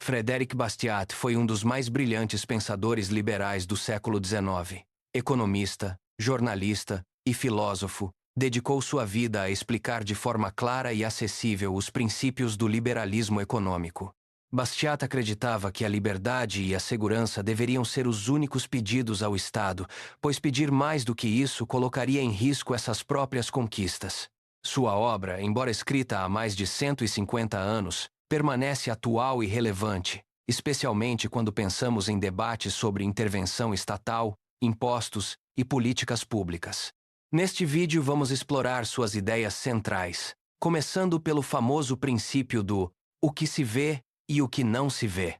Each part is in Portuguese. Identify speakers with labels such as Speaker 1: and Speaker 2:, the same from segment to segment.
Speaker 1: Frédéric Bastiat foi um dos mais brilhantes pensadores liberais do século XIX. Economista, jornalista e filósofo, dedicou sua vida a explicar de forma clara e acessível os princípios do liberalismo econômico. Bastiat acreditava que a liberdade e a segurança deveriam ser os únicos pedidos ao Estado, pois pedir mais do que isso colocaria em risco essas próprias conquistas. Sua obra, embora escrita há mais de 150 anos, permanece atual e relevante, especialmente quando pensamos em debates sobre intervenção estatal, impostos e políticas públicas. Neste vídeo vamos explorar suas ideias centrais, começando pelo famoso princípio do o que se vê e o que não se vê.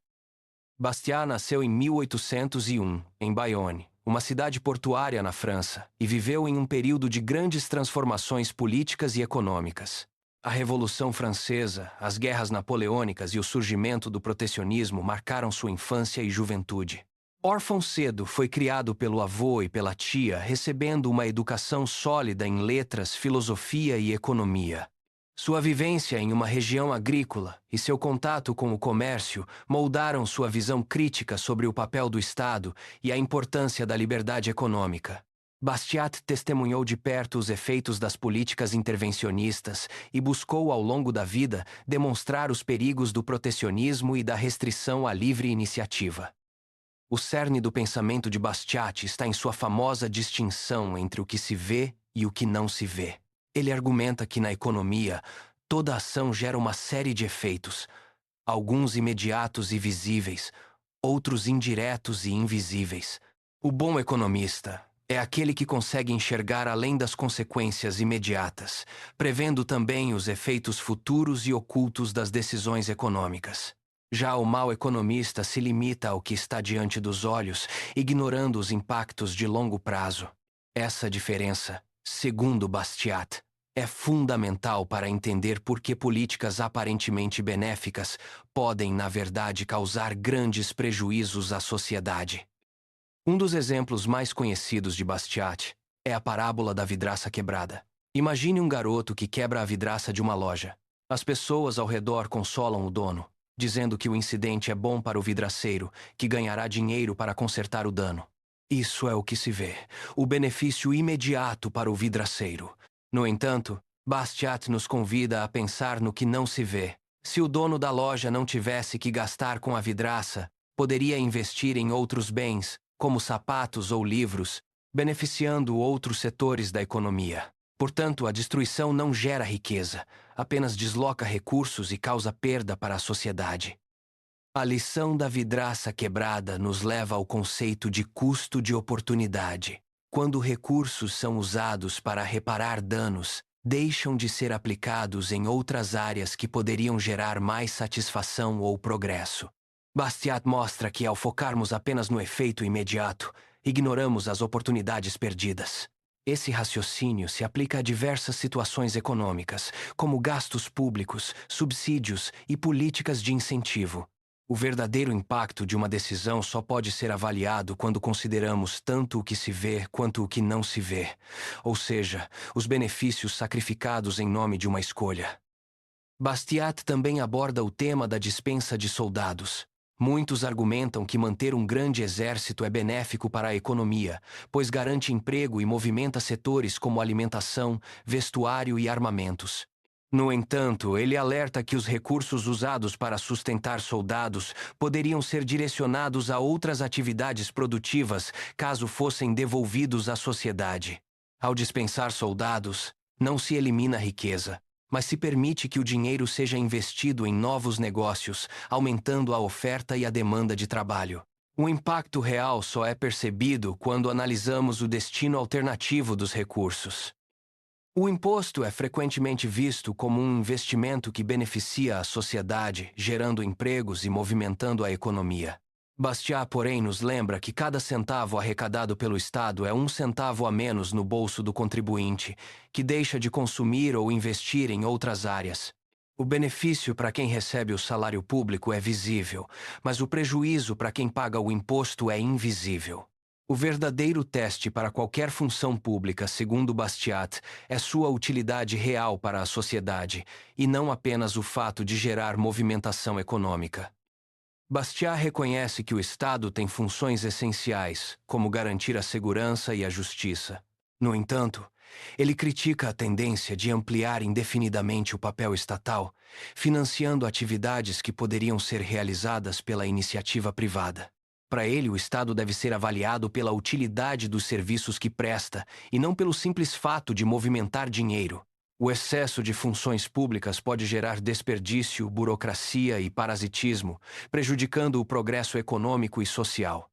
Speaker 1: Bastiat nasceu em 1801, em Bayonne, uma cidade portuária na França, e viveu em um período de grandes transformações políticas e econômicas. A Revolução Francesa, as guerras napoleônicas e o surgimento do protecionismo marcaram sua infância e juventude. Órfão cedo, foi criado pelo avô e pela tia, recebendo uma educação sólida em letras, filosofia e economia. Sua vivência em uma região agrícola e seu contato com o comércio moldaram sua visão crítica sobre o papel do Estado e a importância da liberdade econômica. Bastiat testemunhou de perto os efeitos das políticas intervencionistas e buscou, ao longo da vida, demonstrar os perigos do protecionismo e da restrição à livre iniciativa. O cerne do pensamento de Bastiat está em sua famosa distinção entre o que se vê e o que não se vê. Ele argumenta que na economia, toda ação gera uma série de efeitos, alguns imediatos e visíveis, outros indiretos e invisíveis. O bom economista é aquele que consegue enxergar além das consequências imediatas, prevendo também os efeitos futuros e ocultos das decisões econômicas. Já o mau economista se limita ao que está diante dos olhos, ignorando os impactos de longo prazo. Essa diferença, segundo Bastiat, é fundamental para entender por que políticas aparentemente benéficas podem, na verdade, causar grandes prejuízos à sociedade. Um dos exemplos mais conhecidos de Bastiat é a parábola da vidraça quebrada. Imagine um garoto que quebra a vidraça de uma loja. As pessoas ao redor consolam o dono, dizendo que o incidente é bom para o vidraceiro, que ganhará dinheiro para consertar o dano. Isso é o que se vê, o benefício imediato para o vidraceiro. No entanto, Bastiat nos convida a pensar no que não se vê. Se o dono da loja não tivesse que gastar com a vidraça, poderia investir em outros bens, como sapatos ou livros, beneficiando outros setores da economia. Portanto, a destruição não gera riqueza, apenas desloca recursos e causa perda para a sociedade. A lição da vidraça quebrada nos leva ao conceito de custo de oportunidade. Quando recursos são usados para reparar danos, deixam de ser aplicados em outras áreas que poderiam gerar mais satisfação ou progresso. Bastiat mostra que, ao focarmos apenas no efeito imediato, ignoramos as oportunidades perdidas. Esse raciocínio se aplica a diversas situações econômicas, como gastos públicos, subsídios e políticas de incentivo. O verdadeiro impacto de uma decisão só pode ser avaliado quando consideramos tanto o que se vê quanto o que não se vê, ou seja, os benefícios sacrificados em nome de uma escolha. Bastiat também aborda o tema da dispensa de soldados. Muitos argumentam que manter um grande exército é benéfico para a economia, pois garante emprego e movimenta setores como alimentação, vestuário e armamentos. No entanto, ele alerta que os recursos usados para sustentar soldados poderiam ser direcionados a outras atividades produtivas caso fossem devolvidos à sociedade. Ao dispensar soldados, não se elimina a riqueza, mas se permite que o dinheiro seja investido em novos negócios, aumentando a oferta e a demanda de trabalho. O impacto real só é percebido quando analisamos o destino alternativo dos recursos. O imposto é frequentemente visto como um investimento que beneficia a sociedade, gerando empregos e movimentando a economia. Bastiat, porém, nos lembra que cada centavo arrecadado pelo Estado é um centavo a menos no bolso do contribuinte, que deixa de consumir ou investir em outras áreas. O benefício para quem recebe o salário público é visível, mas o prejuízo para quem paga o imposto é invisível. O verdadeiro teste para qualquer função pública, segundo Bastiat, é sua utilidade real para a sociedade, e não apenas o fato de gerar movimentação econômica. Bastiat reconhece que o Estado tem funções essenciais, como garantir a segurança e a justiça. No entanto, ele critica a tendência de ampliar indefinidamente o papel estatal, financiando atividades que poderiam ser realizadas pela iniciativa privada. Para ele, o Estado deve ser avaliado pela utilidade dos serviços que presta e não pelo simples fato de movimentar dinheiro. O excesso de funções públicas pode gerar desperdício, burocracia e parasitismo, prejudicando o progresso econômico e social.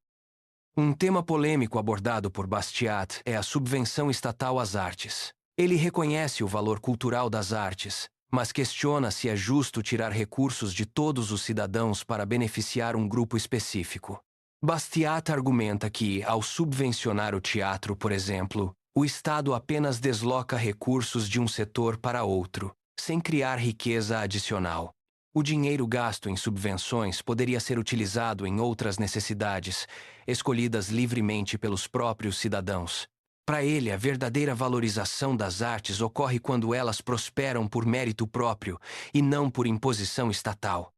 Speaker 1: Um tema polêmico abordado por Bastiat é a subvenção estatal às artes. Ele reconhece o valor cultural das artes, mas questiona se é justo tirar recursos de todos os cidadãos para beneficiar um grupo específico. Bastiat argumenta que, ao subvencionar o teatro, por exemplo, o Estado apenas desloca recursos de um setor para outro, sem criar riqueza adicional. O dinheiro gasto em subvenções poderia ser utilizado em outras necessidades, escolhidas livremente pelos próprios cidadãos. Para ele, a verdadeira valorização das artes ocorre quando elas prosperam por mérito próprio e não por imposição estatal.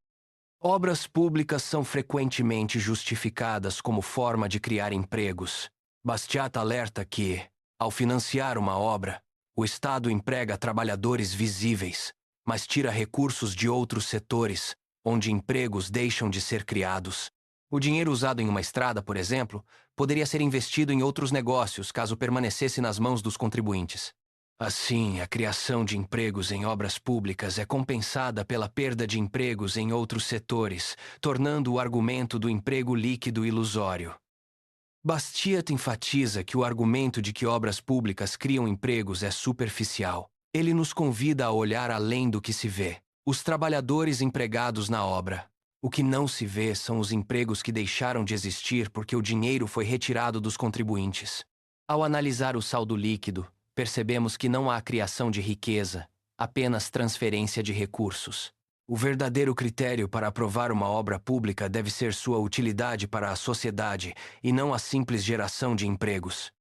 Speaker 1: Obras públicas são frequentemente justificadas como forma de criar empregos. Bastiat alerta que, ao financiar uma obra, o Estado emprega trabalhadores visíveis, mas tira recursos de outros setores, onde empregos deixam de ser criados. O dinheiro usado em uma estrada, por exemplo, poderia ser investido em outros negócios caso permanecesse nas mãos dos contribuintes. Assim, a criação de empregos em obras públicas é compensada pela perda de empregos em outros setores, tornando o argumento do emprego líquido ilusório. Bastiat enfatiza que o argumento de que obras públicas criam empregos é superficial. Ele nos convida a olhar além do que se vê. Os trabalhadores empregados na obra. O que não se vê são os empregos que deixaram de existir porque o dinheiro foi retirado dos contribuintes. Ao analisar o saldo líquido, percebemos que não há criação de riqueza, apenas transferência de recursos. O verdadeiro critério para aprovar uma obra pública deve ser sua utilidade para a sociedade e não a simples geração de empregos.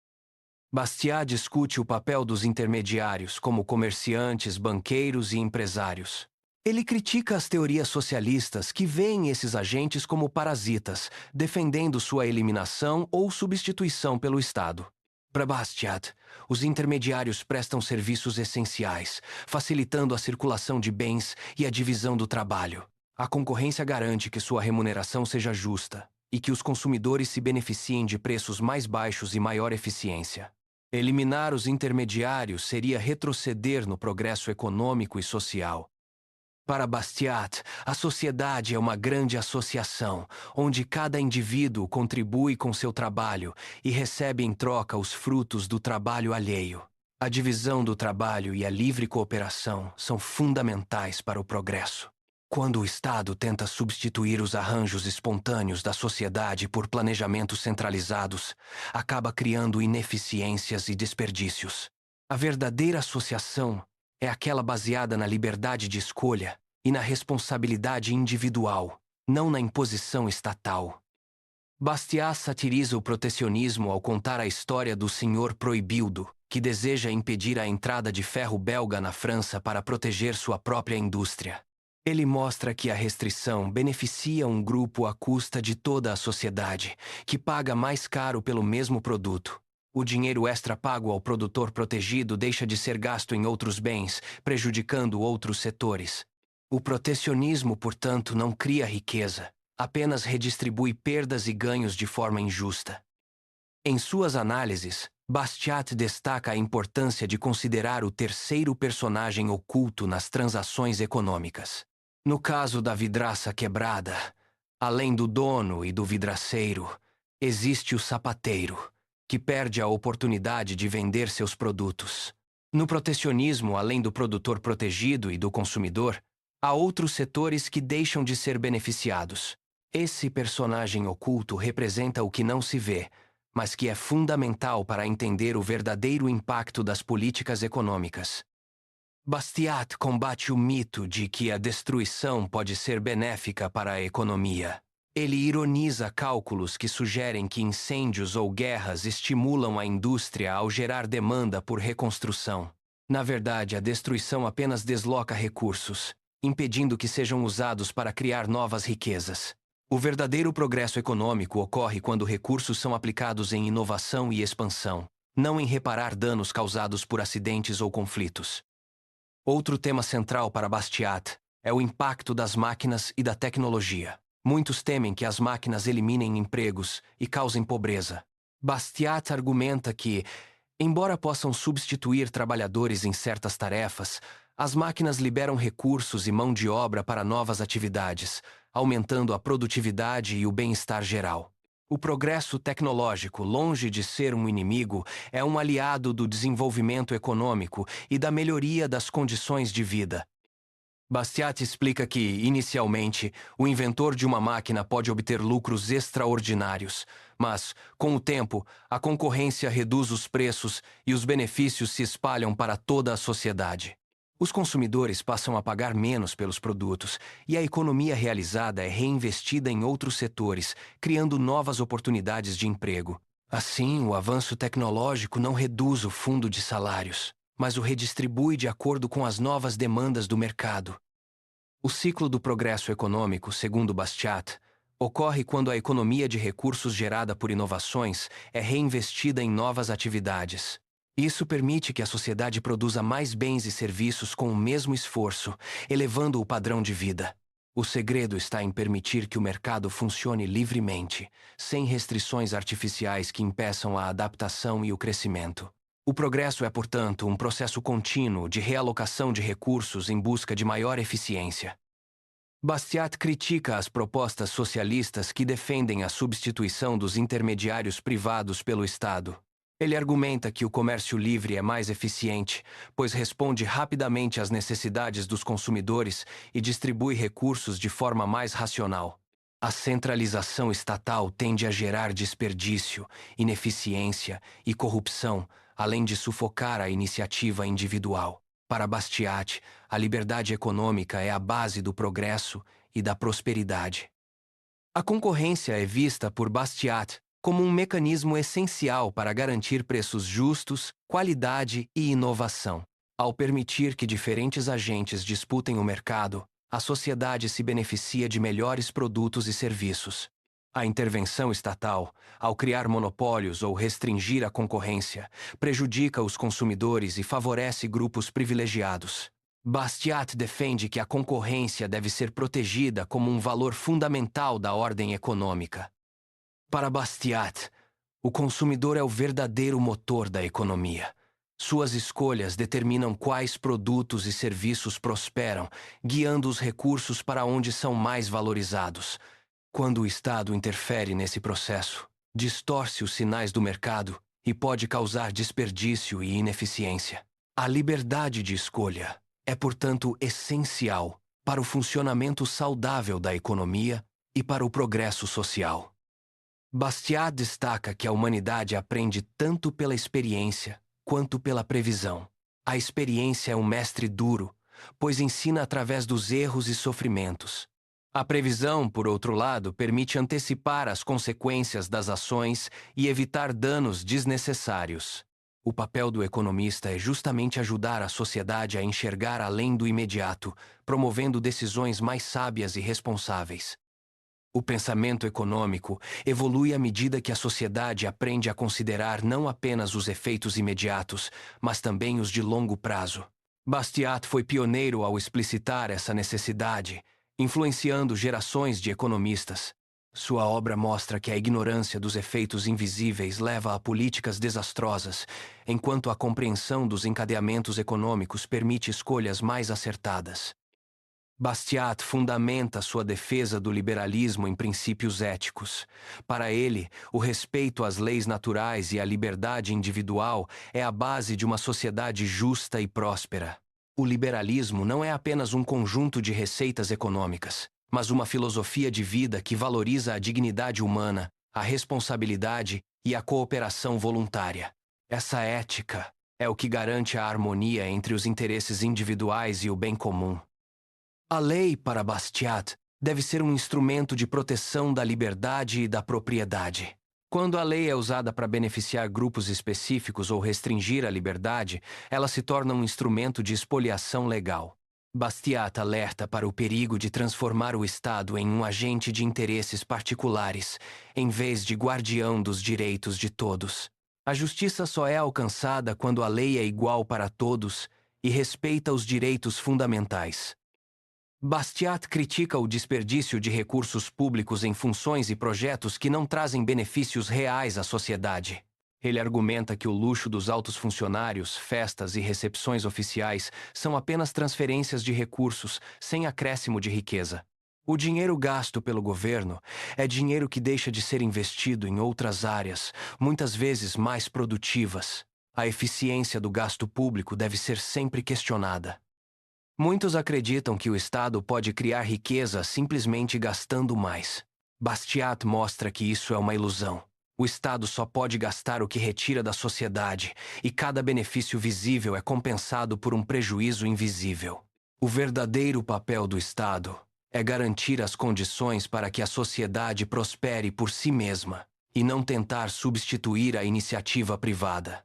Speaker 1: Bastiat discute o papel dos intermediários, como comerciantes, banqueiros e empresários. Ele critica as teorias socialistas que veem esses agentes como parasitas, defendendo sua eliminação ou substituição pelo Estado. Para Bastiat, os intermediários prestam serviços essenciais, facilitando a circulação de bens e a divisão do trabalho. A concorrência garante que sua remuneração seja justa e que os consumidores se beneficiem de preços mais baixos e maior eficiência. Eliminar os intermediários seria retroceder no progresso econômico e social. Para Bastiat, a sociedade é uma grande associação, onde cada indivíduo contribui com seu trabalho e recebe em troca os frutos do trabalho alheio. A divisão do trabalho e a livre cooperação são fundamentais para o progresso. Quando o Estado tenta substituir os arranjos espontâneos da sociedade por planejamentos centralizados, acaba criando ineficiências e desperdícios. A verdadeira associação é aquela baseada na liberdade de escolha e na responsabilidade individual, não na imposição estatal. Bastiat satiriza o protecionismo ao contar a história do Senhor Proibildo, que deseja impedir a entrada de ferro belga na França para proteger sua própria indústria. Ele mostra que a restrição beneficia um grupo à custa de toda a sociedade, que paga mais caro pelo mesmo produto. O dinheiro extra pago ao produtor protegido deixa de ser gasto em outros bens, prejudicando outros setores. O protecionismo, portanto, não cria riqueza, apenas redistribui perdas e ganhos de forma injusta. Em suas análises, Bastiat destaca a importância de considerar o terceiro personagem oculto nas transações econômicas. No caso da vidraça quebrada, além do dono e do vidraceiro, existe o sapateiro, que perde a oportunidade de vender seus produtos. No protecionismo, além do produtor protegido e do consumidor, há outros setores que deixam de ser beneficiados. Esse personagem oculto representa o que não se vê, mas que é fundamental para entender o verdadeiro impacto das políticas econômicas. Bastiat combate o mito de que a destruição pode ser benéfica para a economia. Ele ironiza cálculos que sugerem que incêndios ou guerras estimulam a indústria ao gerar demanda por reconstrução. Na verdade, a destruição apenas desloca recursos, impedindo que sejam usados para criar novas riquezas. O verdadeiro progresso econômico ocorre quando recursos são aplicados em inovação e expansão, não em reparar danos causados por acidentes ou conflitos. Outro tema central para Bastiat é o impacto das máquinas e da tecnologia. Muitos temem que as máquinas eliminem empregos e causem pobreza. Bastiat argumenta que, embora possam substituir trabalhadores em certas tarefas, as máquinas liberam recursos e mão de obra para novas atividades, aumentando a produtividade e o bem-estar geral. O progresso tecnológico, longe de ser um inimigo, é um aliado do desenvolvimento econômico e da melhoria das condições de vida. Bastiat explica que, inicialmente, o inventor de uma máquina pode obter lucros extraordinários, mas, com o tempo, a concorrência reduz os preços e os benefícios se espalham para toda a sociedade. Os consumidores passam a pagar menos pelos produtos e a economia realizada é reinvestida em outros setores, criando novas oportunidades de emprego. Assim, o avanço tecnológico não reduz o fundo de salários, mas o redistribui de acordo com as novas demandas do mercado. O ciclo do progresso econômico, segundo Bastiat, ocorre quando a economia de recursos gerada por inovações é reinvestida em novas atividades. Isso permite que a sociedade produza mais bens e serviços com o mesmo esforço, elevando o padrão de vida. O segredo está em permitir que o mercado funcione livremente, sem restrições artificiais que impeçam a adaptação e o crescimento. O progresso é, portanto, um processo contínuo de realocação de recursos em busca de maior eficiência. Bastiat critica as propostas socialistas que defendem a substituição dos intermediários privados pelo Estado. Ele argumenta que o comércio livre é mais eficiente, pois responde rapidamente às necessidades dos consumidores e distribui recursos de forma mais racional. A centralização estatal tende a gerar desperdício, ineficiência e corrupção, além de sufocar a iniciativa individual. Para Bastiat, a liberdade econômica é a base do progresso e da prosperidade. A concorrência é vista por Bastiat como um mecanismo essencial para garantir preços justos, qualidade e inovação. Ao permitir que diferentes agentes disputem o mercado, a sociedade se beneficia de melhores produtos e serviços. A intervenção estatal, ao criar monopólios ou restringir a concorrência, prejudica os consumidores e favorece grupos privilegiados. Bastiat defende que a concorrência deve ser protegida como um valor fundamental da ordem econômica. Para Bastiat, o consumidor é o verdadeiro motor da economia. Suas escolhas determinam quais produtos e serviços prosperam, guiando os recursos para onde são mais valorizados. Quando o Estado interfere nesse processo, distorce os sinais do mercado e pode causar desperdício e ineficiência. A liberdade de escolha é, portanto, essencial para o funcionamento saudável da economia e para o progresso social. Bastiat destaca que a humanidade aprende tanto pela experiência quanto pela previsão. A experiência é um mestre duro, pois ensina através dos erros e sofrimentos. A previsão, por outro lado, permite antecipar as consequências das ações e evitar danos desnecessários. O papel do economista é justamente ajudar a sociedade a enxergar além do imediato, promovendo decisões mais sábias e responsáveis. O pensamento econômico evolui à medida que a sociedade aprende a considerar não apenas os efeitos imediatos, mas também os de longo prazo. Bastiat foi pioneiro ao explicitar essa necessidade, influenciando gerações de economistas. Sua obra mostra que a ignorância dos efeitos invisíveis leva a políticas desastrosas, enquanto a compreensão dos encadeamentos econômicos permite escolhas mais acertadas. Bastiat fundamenta sua defesa do liberalismo em princípios éticos. Para ele, o respeito às leis naturais e à liberdade individual é a base de uma sociedade justa e próspera. O liberalismo não é apenas um conjunto de receitas econômicas, mas uma filosofia de vida que valoriza a dignidade humana, a responsabilidade e a cooperação voluntária. Essa ética é o que garante a harmonia entre os interesses individuais e o bem comum. A lei, para Bastiat, deve ser um instrumento de proteção da liberdade e da propriedade. Quando a lei é usada para beneficiar grupos específicos ou restringir a liberdade, ela se torna um instrumento de expoliação legal. Bastiat alerta para o perigo de transformar o Estado em um agente de interesses particulares, em vez de guardião dos direitos de todos. A justiça só é alcançada quando a lei é igual para todos e respeita os direitos fundamentais. Bastiat critica o desperdício de recursos públicos em funções e projetos que não trazem benefícios reais à sociedade. Ele argumenta que o luxo dos altos funcionários, festas e recepções oficiais são apenas transferências de recursos, sem acréscimo de riqueza. O dinheiro gasto pelo governo é dinheiro que deixa de ser investido em outras áreas, muitas vezes mais produtivas. A eficiência do gasto público deve ser sempre questionada. Muitos acreditam que o Estado pode criar riqueza simplesmente gastando mais. Bastiat mostra que isso é uma ilusão. O Estado só pode gastar o que retira da sociedade, e cada benefício visível é compensado por um prejuízo invisível. O verdadeiro papel do Estado é garantir as condições para que a sociedade prospere por si mesma, e não tentar substituir a iniciativa privada.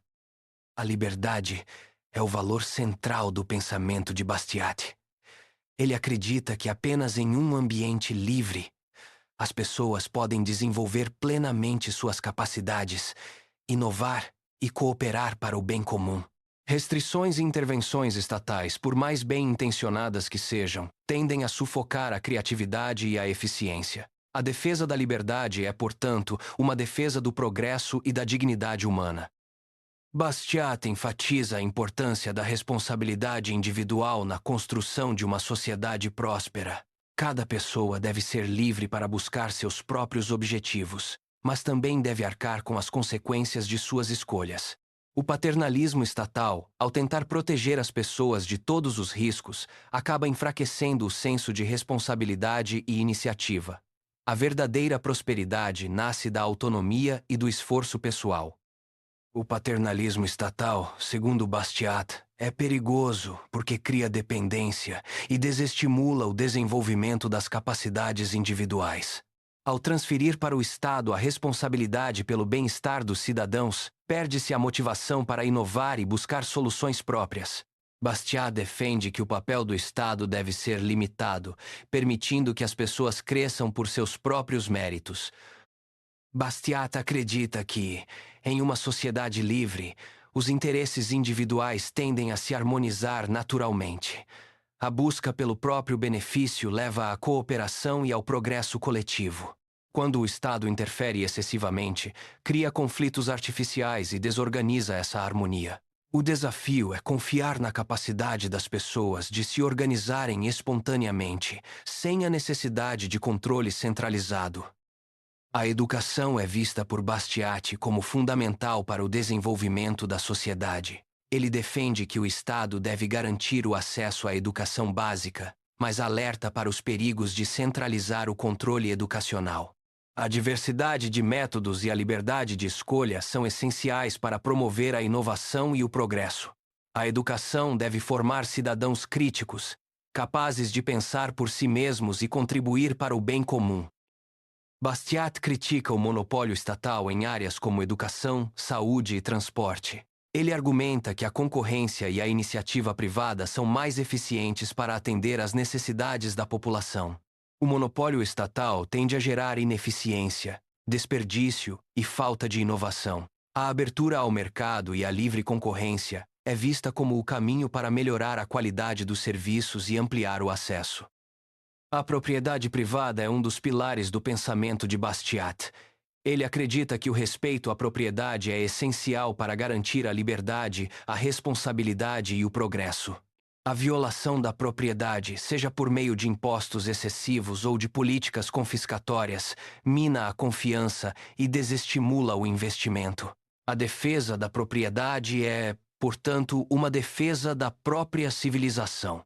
Speaker 1: A liberdade é o valor central do pensamento de Bastiat. Ele acredita que apenas em um ambiente livre, as pessoas podem desenvolver plenamente suas capacidades, inovar e cooperar para o bem comum. Restrições e intervenções estatais, por mais bem-intencionadas que sejam, tendem a sufocar a criatividade e a eficiência. A defesa da liberdade é, portanto, uma defesa do progresso e da dignidade humana. Bastiat enfatiza a importância da responsabilidade individual na construção de uma sociedade próspera. Cada pessoa deve ser livre para buscar seus próprios objetivos, mas também deve arcar com as consequências de suas escolhas. O paternalismo estatal, ao tentar proteger as pessoas de todos os riscos, acaba enfraquecendo o senso de responsabilidade e iniciativa. A verdadeira prosperidade nasce da autonomia e do esforço pessoal. O paternalismo estatal, segundo Bastiat, é perigoso porque cria dependência e desestimula o desenvolvimento das capacidades individuais. Ao transferir para o Estado a responsabilidade pelo bem-estar dos cidadãos, perde-se a motivação para inovar e buscar soluções próprias. Bastiat defende que o papel do Estado deve ser limitado, permitindo que as pessoas cresçam por seus próprios méritos. Bastiat acredita que, em uma sociedade livre, os interesses individuais tendem a se harmonizar naturalmente. A busca pelo próprio benefício leva à cooperação e ao progresso coletivo. Quando o Estado interfere excessivamente, cria conflitos artificiais e desorganiza essa harmonia. O desafio é confiar na capacidade das pessoas de se organizarem espontaneamente, sem a necessidade de controle centralizado. A educação é vista por Bastiat como fundamental para o desenvolvimento da sociedade. Ele defende que o Estado deve garantir o acesso à educação básica, mas alerta para os perigos de centralizar o controle educacional. A diversidade de métodos e a liberdade de escolha são essenciais para promover a inovação e o progresso. A educação deve formar cidadãos críticos, capazes de pensar por si mesmos e contribuir para o bem comum. Bastiat critica o monopólio estatal em áreas como educação, saúde e transporte. Ele argumenta que a concorrência e a iniciativa privada são mais eficientes para atender às necessidades da população. O monopólio estatal tende a gerar ineficiência, desperdício e falta de inovação. A abertura ao mercado e a livre concorrência é vista como o caminho para melhorar a qualidade dos serviços e ampliar o acesso. A propriedade privada é um dos pilares do pensamento de Bastiat. Ele acredita que o respeito à propriedade é essencial para garantir a liberdade, a responsabilidade e o progresso. A violação da propriedade, seja por meio de impostos excessivos ou de políticas confiscatórias, mina a confiança e desestimula o investimento. A defesa da propriedade é, portanto, uma defesa da própria civilização.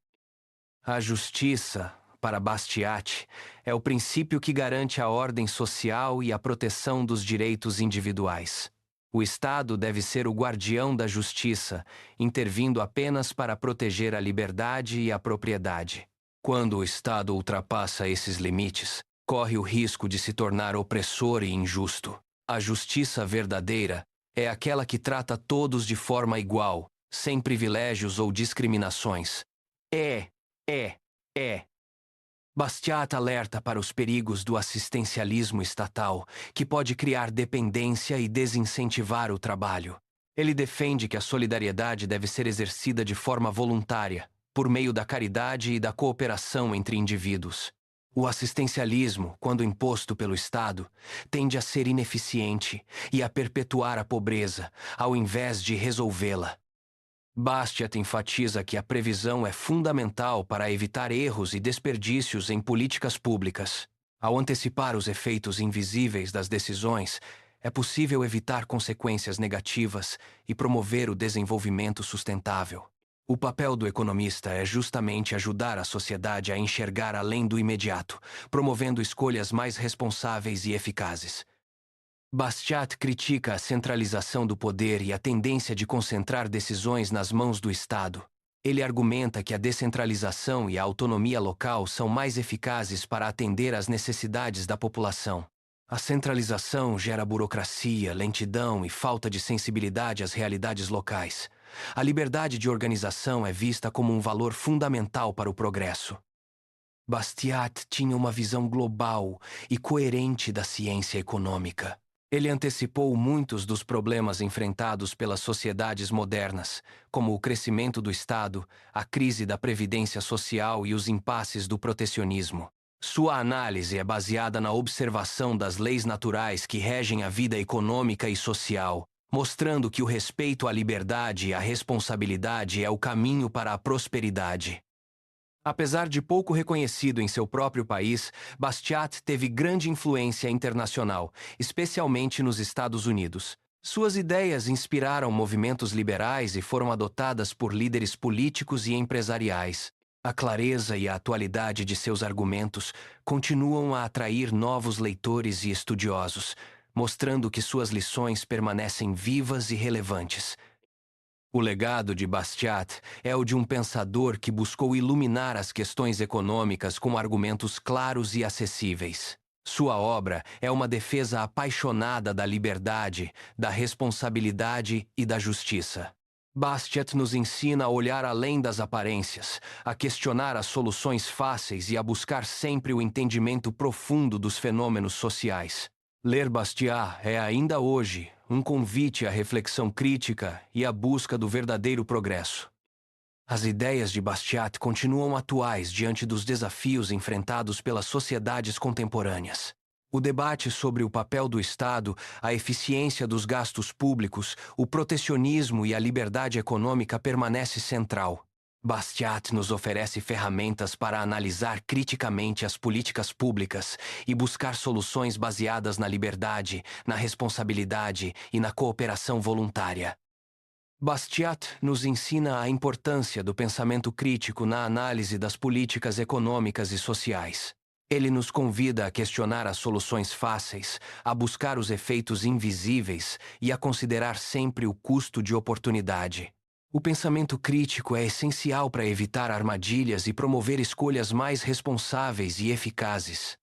Speaker 1: A justiça, para Bastiat, é o princípio que garante a ordem social e a proteção dos direitos individuais. O Estado deve ser o guardião da justiça, intervindo apenas para proteger a liberdade e a propriedade. Quando o Estado ultrapassa esses limites, corre o risco de se tornar opressor e injusto. A justiça verdadeira é aquela que trata todos de forma igual, sem privilégios ou discriminações. É É. Bastiat alerta para os perigos do assistencialismo estatal, que pode criar dependência e desincentivar o trabalho. Ele defende que a solidariedade deve ser exercida de forma voluntária, por meio da caridade e da cooperação entre indivíduos. O assistencialismo, quando imposto pelo Estado, tende a ser ineficiente e a perpetuar a pobreza, ao invés de resolvê-la. Bastiat enfatiza que a previsão é fundamental para evitar erros e desperdícios em políticas públicas. Ao antecipar os efeitos invisíveis das decisões, é possível evitar consequências negativas e promover o desenvolvimento sustentável. O papel do economista é justamente ajudar a sociedade a enxergar além do imediato, promovendo escolhas mais responsáveis e eficazes. Bastiat critica a centralização do poder e a tendência de concentrar decisões nas mãos do Estado. Ele argumenta que a descentralização e a autonomia local são mais eficazes para atender às necessidades da população. A centralização gera burocracia, lentidão e falta de sensibilidade às realidades locais. A liberdade de organização é vista como um valor fundamental para o progresso. Bastiat tinha uma visão global e coerente da ciência econômica. Ele antecipou muitos dos problemas enfrentados pelas sociedades modernas, como o crescimento do Estado, a crise da previdência social e os impasses do protecionismo. Sua análise é baseada na observação das leis naturais que regem a vida econômica e social, mostrando que o respeito à liberdade e à responsabilidade é o caminho para a prosperidade. Apesar de pouco reconhecido em seu próprio país, Bastiat teve grande influência internacional, especialmente nos Estados Unidos. Suas ideias inspiraram movimentos liberais e foram adotadas por líderes políticos e empresariais. A clareza e a atualidade de seus argumentos continuam a atrair novos leitores e estudiosos, mostrando que suas lições permanecem vivas e relevantes. O legado de Bastiat é o de um pensador que buscou iluminar as questões econômicas com argumentos claros e acessíveis. Sua obra é uma defesa apaixonada da liberdade, da responsabilidade e da justiça. Bastiat nos ensina a olhar além das aparências, a questionar as soluções fáceis e a buscar sempre o entendimento profundo dos fenômenos sociais. Ler Bastiat é ainda hoje um convite à reflexão crítica e à busca do verdadeiro progresso. As ideias de Bastiat continuam atuais diante dos desafios enfrentados pelas sociedades contemporâneas. O debate sobre o papel do Estado, a eficiência dos gastos públicos, o protecionismo e a liberdade econômica permanece central. Bastiat nos oferece ferramentas para analisar criticamente as políticas públicas e buscar soluções baseadas na liberdade, na responsabilidade e na cooperação voluntária. Bastiat nos ensina a importância do pensamento crítico na análise das políticas econômicas e sociais. Ele nos convida a questionar as soluções fáceis, a buscar os efeitos invisíveis e a considerar sempre o custo de oportunidade. O pensamento crítico é essencial para evitar armadilhas e promover escolhas mais responsáveis e eficazes.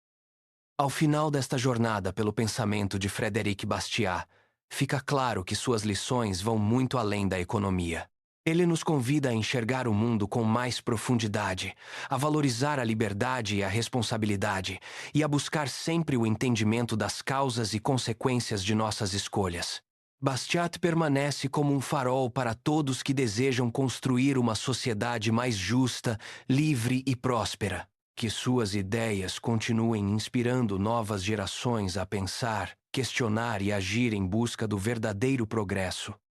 Speaker 1: Ao final desta jornada pelo pensamento de Frédéric Bastiat, fica claro que suas lições vão muito além da economia. Ele nos convida a enxergar o mundo com mais profundidade, a valorizar a liberdade e a responsabilidade, e a buscar sempre o entendimento das causas e consequências de nossas escolhas. Bastiat permanece como um farol para todos que desejam construir uma sociedade mais justa, livre e próspera. Que suas ideias continuem inspirando novas gerações a pensar, questionar e agir em busca do verdadeiro progresso.